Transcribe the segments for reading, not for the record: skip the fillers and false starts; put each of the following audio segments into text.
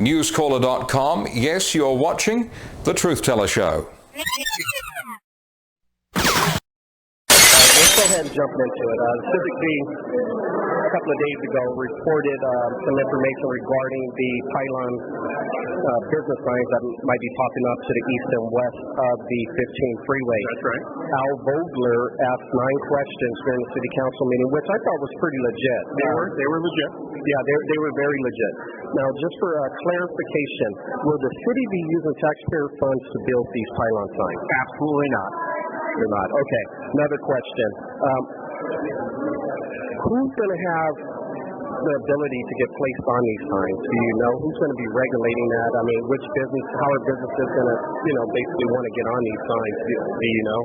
newscaller.com. Yes, you're watching The Truth Teller Show. Let's go ahead and jump into it. Civic B, a couple of days ago, reported some information regarding the Pylon business signs that might be popping up to the east and west of the 15 freeway. That's right. Al Vogler asked 9 questions during the city council meeting, which I thought was pretty legit. They were legit. Yeah, they were very legit. Now, just for clarification, will the city be using taxpayer funds to build these pylon signs? Absolutely not. You're not. Okay. Another question. Who's going to have the ability to get placed on these signs? Do you know who's going to be regulating that? I mean, which business, how are businesses going to, basically want to get on these signs? Do you know?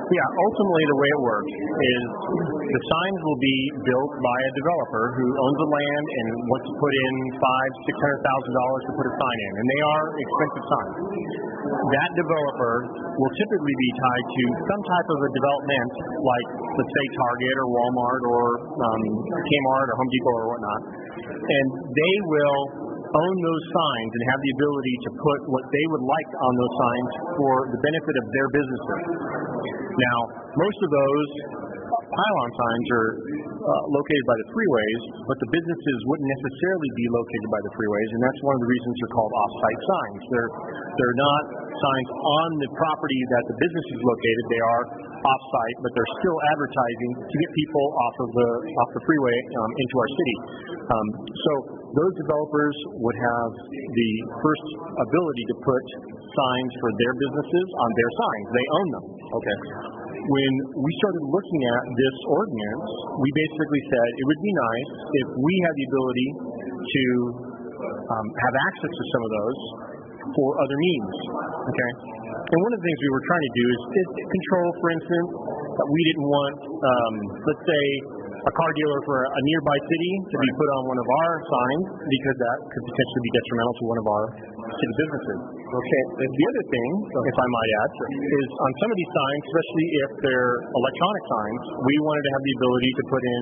Yeah, ultimately the way it works is the signs will be built by a developer who owns the land and wants to put in $500,000-$600,000 to put a sign in, and they are expensive signs. That developer will typically be tied to some type of a development, like let's say Target or Walmart or Kmart or Home Depot or whatnot, and they will own those signs and have the ability to put what they would like on those signs for the benefit of their businesses. Now, most of those pylon signs are located by the freeways, but the businesses wouldn't necessarily be located by the freeways, and that's one of the reasons they're called off-site signs. They're not signs on the property that the business is located. They are off-site, but they're still advertising to get people off the freeway into our city. So those developers would have the first ability to put signs for their businesses on their signs. They own them. Okay. When we started looking at this ordinance, we basically said it would be nice if we had the ability to have access to some of those for other means. Okay. And one of the things we were trying to do is control, for instance, that we didn't want, let's say, a car dealer for a nearby city to be put on one of our signs, because that could potentially be detrimental to one of our city businesses. Okay. And the other thing, if I might add, is on some of these signs, especially if they're electronic signs, we wanted to have the ability to put in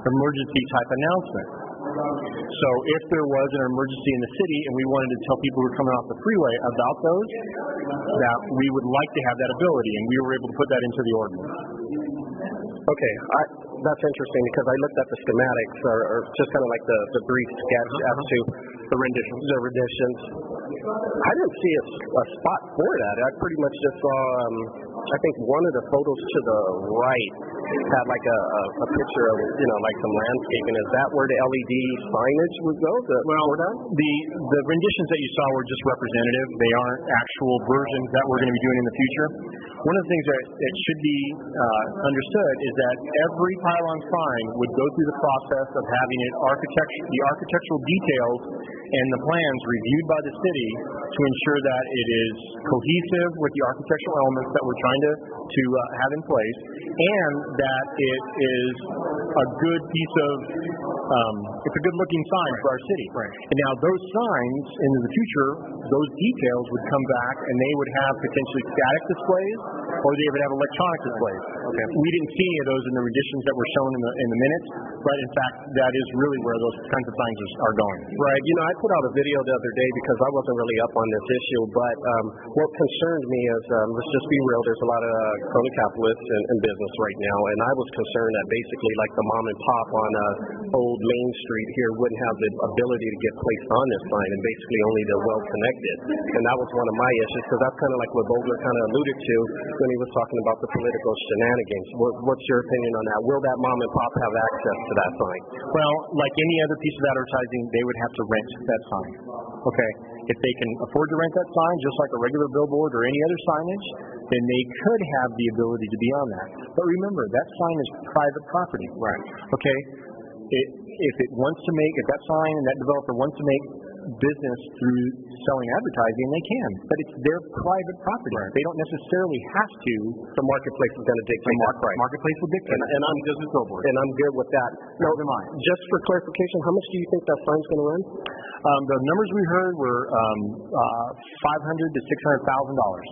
emergency type announcement. So if there was an emergency in the city and we wanted to tell people who were coming off the freeway about those, that we would like to have that ability, and we were able to put that into the ordinance. Okay, that's interesting, because I looked at the schematics, or just kind of like the brief sketch as to the renditions. I didn't see a spot for that. I pretty much just saw, I think one of the photos to the right had like a picture of, like some landscaping. Is that where the LED signage would go? The renditions that you saw were just representative. They aren't actual versions that we're going to be doing in the future. One of the things that should be understood is that every pylon sign would go through the process of having the architectural details and the plans reviewed by the city to ensure that it is cohesive with the architectural elements that we're trying to have in place, and that it is a good piece of it's a good looking sign for our city. Right. And now those signs in the future, those details would come back and they would have potentially static displays, or they would have electronic displays. Okay. We didn't see any of those in the renditions that were shown in the minutes, but in fact that is really where those kinds of signs are going. Right. I put out a video the other day because I wasn't really up on this issue, but what concerned me is, let's just be real, there's a lot of crony capitalists in business right now, and I was concerned that basically like the mom and pop on Old Main Street here wouldn't have the ability to get placed on this sign, and basically only the well-connected. And that was one of my issues, because that's kind of like what Vogler kind of alluded to when he was talking about the political shenanigans. What's your opinion on that? Will that mom and pop have access to that sign? Well, like any other piece of advertising, they would have to rent that sign. Okay? If they can afford to rent that sign, just like a regular billboard or any other signage, then they could have the ability to be on that. But remember, that sign is private property. Right. Okay? If that sign and that developer wants to make business through selling advertising, they can, but it's their private property. Right. They don't necessarily have to. The marketplace is going to dictate that price. Marketplace will dictate, and I'm just as billboard. And I'm good with that. No, mine. Just for clarification, how much do you think that sign's going to run? The numbers we heard were $500,000 to $600,000.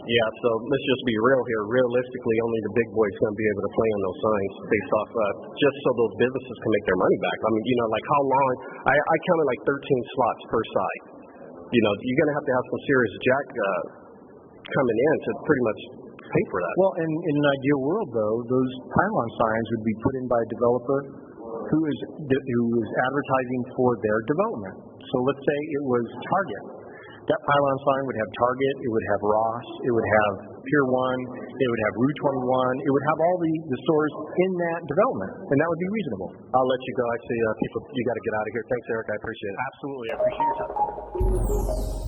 Yeah, so let's just be real here. Realistically, only the big boys going to be able to play on those signs based off just so those businesses can make their money back. I mean, like how long? I counted like 13 slots per side. you're going to have some serious jack coming in to pretty much pay for that. Well, in an ideal world, though, those pylon signs would be put in by a developer who is advertising for their development. So let's say it was Target. That pylon sign would have Target, it would have Ross, it would have Pier 1, it would have Route 21, it would have all the stores in that development, and that would be reasonable. I'll let you go. I see people, you got to get out of here. Thanks, Eric. I appreciate it. Absolutely. I appreciate your time.